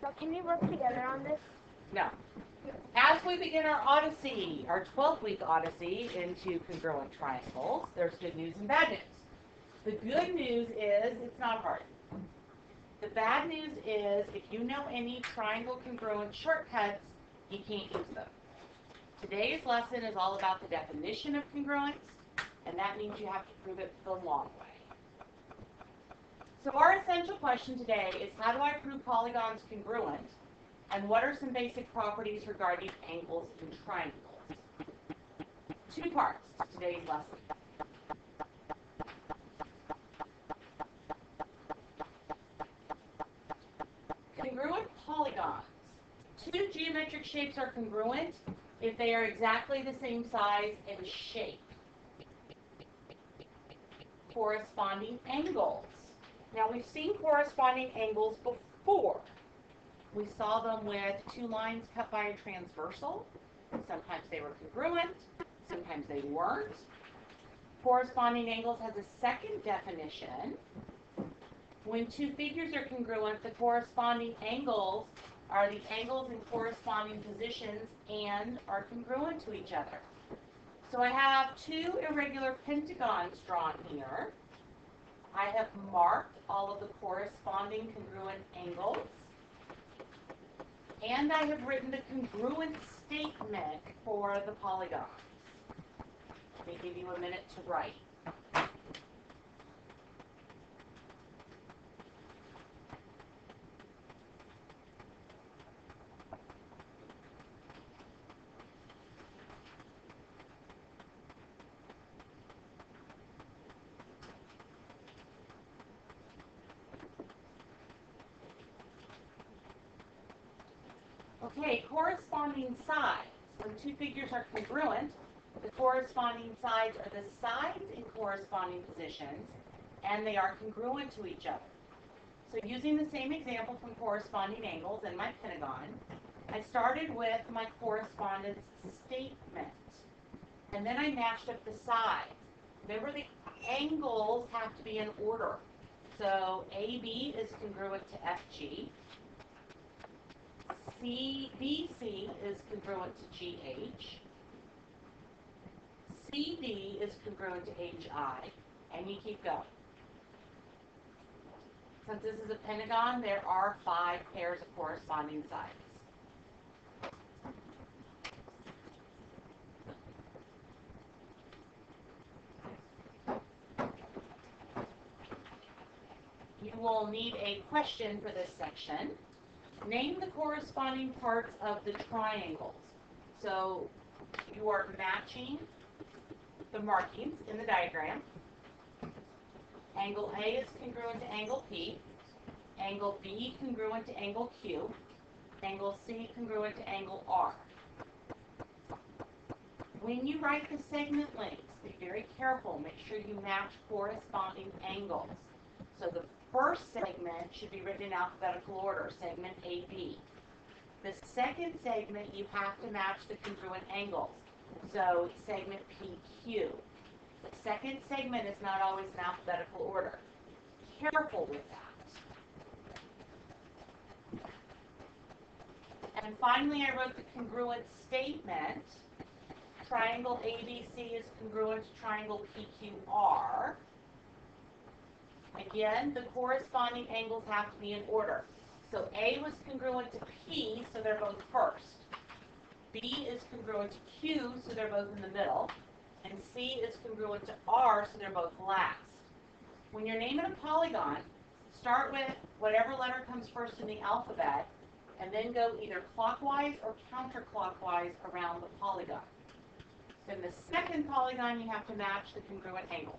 So can we work together on this? No. As we begin our odyssey, our 12-week odyssey into congruent triangles, there's good news and bad news. The good news is it's not hard. The bad news is if you know any triangle congruent shortcuts, you can't use them. Today's lesson is all about the definition of congruence, and that means you have to prove it the long way. So our essential question today is how do I prove polygons congruent? And what are some basic properties regarding angles in triangles? 2 parts to today's lesson. Congruent polygons. 2 geometric shapes are congruent if they are exactly the same size and shape. Corresponding angles. Now we've seen corresponding angles before. We saw them with 2 lines cut by a transversal. Sometimes they were congruent, sometimes they weren't. Corresponding angles has a second definition. When 2 figures are congruent, the corresponding angles are the angles in corresponding positions and are congruent to each other. So I have 2 irregular pentagons drawn here. I have marked all of the corresponding congruent angles. And I have written the congruent statement for the polygons. Let me give you a minute to write. Okay, corresponding sides. When 2 figures are congruent, the corresponding sides are the sides in corresponding positions, and they are congruent to each other. So using the same example from corresponding angles and my pentagon, I started with my correspondence statement, and then I matched up the sides. Remember, the angles have to be in order. So AB is congruent to FG. BC is congruent to GH. CD is congruent to HI, and you keep going. Since this is a pentagon, there are 5 pairs of corresponding sides. You will need a question for this section. Name the corresponding parts of the triangles. So you are matching the markings in the diagram. Angle A is congruent to angle P. Angle B congruent to angle Q. Angle C congruent to angle R. When you write the segment lengths, be very careful. Make sure you match corresponding angles. So the first segment should be written in alphabetical order, segment AB. The second segment, you have to match the congruent angles. So segment PQ. The second segment is not always in alphabetical order. Careful with that. And finally, I wrote the congruent statement. Triangle ABC is congruent to triangle PQR. Again, the corresponding angles have to be in order. So A was congruent to P, so they're both first. B is congruent to Q, so they're both in the middle. And C is congruent to R, so they're both last. When you're naming a polygon, start with whatever letter comes first in the alphabet, and then go either clockwise or counterclockwise around the polygon. Then the second polygon, you have to match the congruent angles.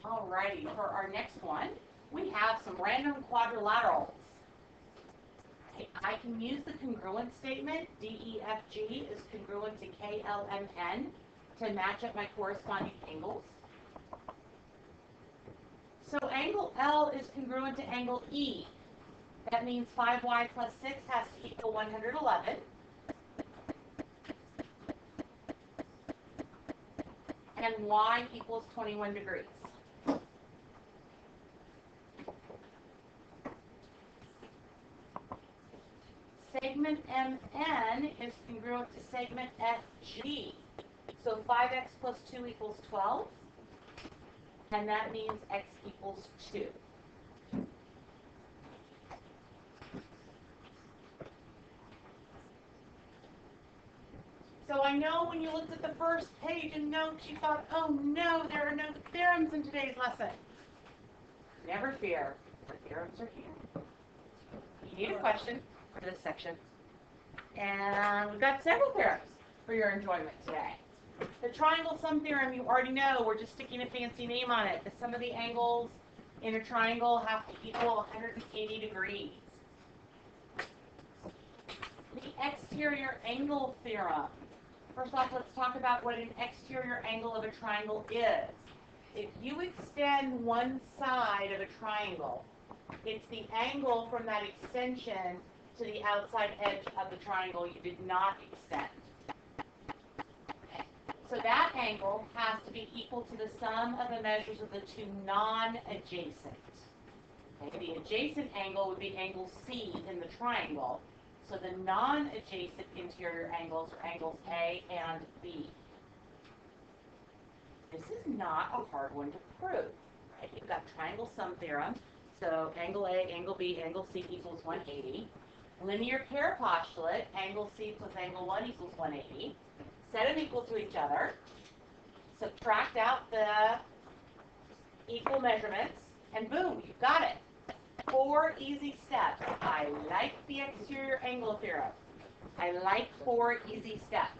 Alrighty, for our next one, we have some random quadrilaterals. Okay, I can use the congruent statement. DEFG is congruent to KLMN to match up my corresponding angles. So angle L is congruent to angle E. That means 5y plus 6 has to equal 111. And y equals 21 degrees. Segment MN is congruent to segment FG. So 5x plus 2 equals 12. And that means x equals 2. So I know when you looked at the first page and notes, you thought, oh no, there are no theorems in today's lesson. Never fear, the theorems are here. You need a question for this section. And we've got several theorems for your enjoyment today. The triangle sum theorem you already know, we're just sticking a fancy name on it. The sum of the angles in a triangle have to equal 180 degrees. The exterior angle theorem. First off, let's talk about what an exterior angle of a triangle is. If you extend one side of a triangle, it's the angle from that extension to the outside edge of the triangle you did not extend. Okay. So that angle has to be equal to the sum of the measures of the two non-adjacent. Okay. The adjacent angle would be angle C in the triangle. So the non-adjacent interior angles are angles A and B. This is not a hard one to prove. Right? You've got triangle sum theorem. So angle A, angle B, angle C equals 180. Linear pair postulate, angle C plus angle 1 equals 180. Set them equal to each other. Subtract out the equal measurements, and boom, you've got it. 4 easy steps. I like the exterior angle theorem. I like 4 easy steps.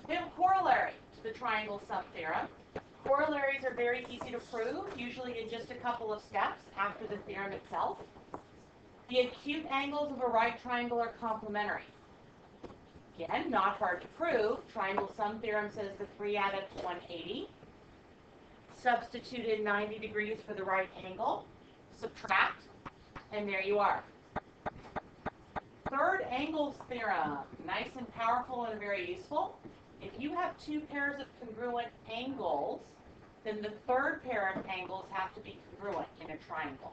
We have a corollary to the triangle sum theorem. Corollaries are very easy to prove, usually in just a couple of steps after the theorem itself. The acute angles of a right triangle are complementary. Again, not hard to prove. Triangle sum theorem says the 3 add up to 180. Substitute in 90 degrees for the right angle. Subtract, and there you are. Third angles theorem, nice and powerful and very useful. If you have 2 pairs of congruent angles, then the third pair of angles have to be congruent in a triangle.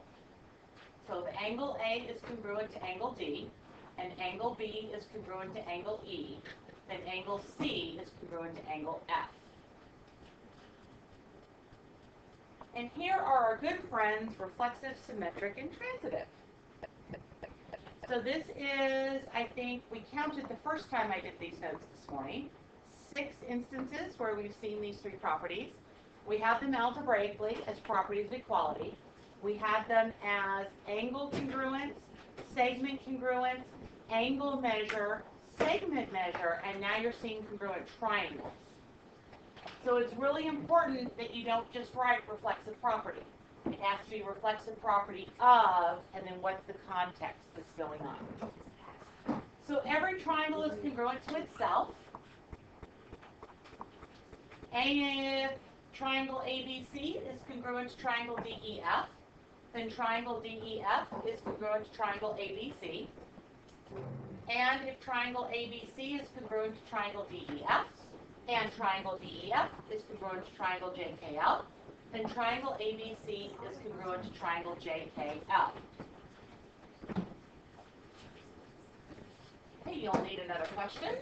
So if angle A is congruent to angle D, and angle B is congruent to angle E, then angle C is congruent to angle F. And here are our good friends, reflexive, symmetric, and transitive. So this is, I think, we counted the first time I did these notes this morning, 6 instances where we've seen these 3 properties. We have them algebraically as properties of equality. We had them as angle congruence, segment congruence, angle measure, segment measure, and now you're seeing congruent triangles. So it's really important that you don't just write reflexive property. It has to be reflexive property of, and then what's the context that's going on. So every triangle is congruent to itself. If triangle ABC is congruent to triangle DEF, then triangle DEF is congruent to triangle ABC. And if triangle ABC is congruent to triangle DEF, and triangle DEF is congruent to triangle JKL, then triangle ABC is congruent to triangle JKL. Okay, you'll need another question.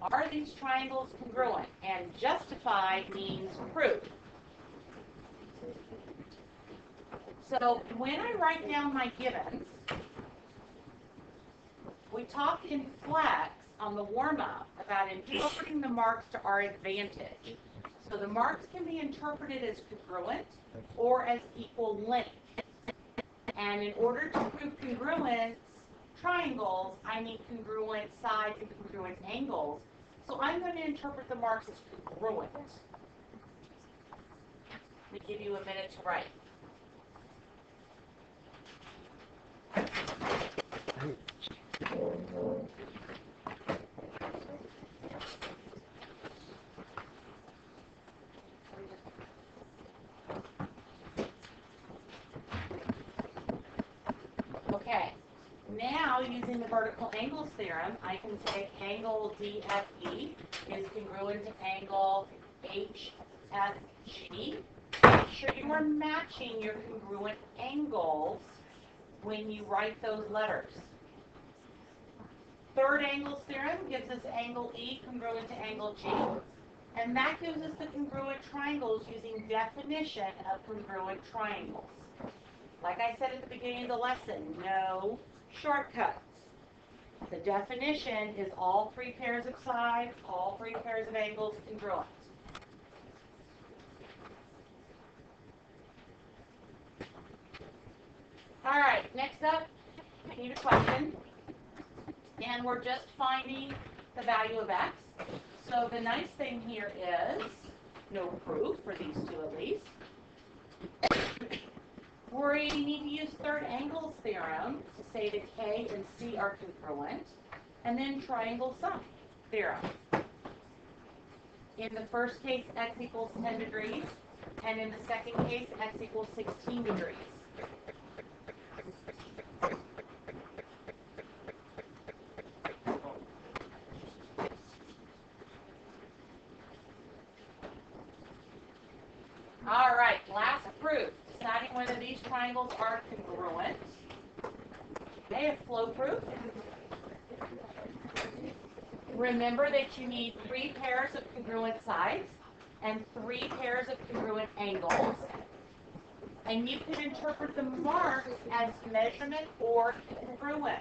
Are these triangles congruent? And justify means prove. So when I write down my givens, we talked in flex on the warm-up about interpreting the marks to our advantage. So the marks can be interpreted as congruent or as equal length. And in order to prove congruent triangles, I need congruent sides and congruent angles. So I'm going to interpret the marks as congruent. Let me give you a minute to write. now, using the vertical angles theorem, I can say angle DFE is congruent to angle HFG. Make sure you are matching your congruent angles when you write those letters. Third angles theorem gives us angle E congruent to angle G. And that gives us the congruent triangles using definition of congruent triangles. Like I said at the beginning of the lesson, no shortcuts. The definition is all three pairs of sides, all three pairs of angles congruent. All right, next up, I need a question. And we're just finding the value of x. So the nice thing here is no proof for these two at least. We need to use third angles theorem to say that K and C are congruent, and then triangle sum theorem. In the first case, x equals 10 degrees, and in the second case, x equals 16 degrees. All right, last proof, deciding whether these triangles are congruent. Okay, a flow proof. Remember that you need 3 pairs of congruent sides and 3 pairs of congruent angles. And you can interpret the marks as measurement or congruence.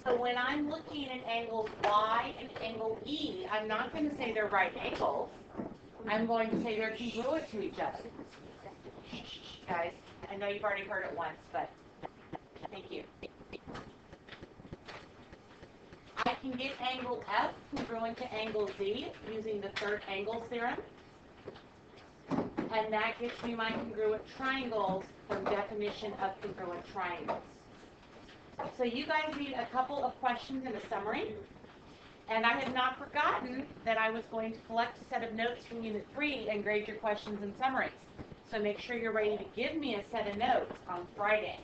So when I'm looking at angles Y and angle E, I'm not going to say they're right angles. I'm going to say they're congruent to each other. Shh, guys, I know you've already heard it once, but thank you. I can get angle F congruent to angle Z using the third angles theorem. And that gets me my congruent triangles from definition of congruent triangles. So you guys need a couple of questions and a summary. And I have not forgotten that I was going to collect a set of notes from Unit 3 and grade your questions and summaries. So make sure you're ready to give me a set of notes on Friday.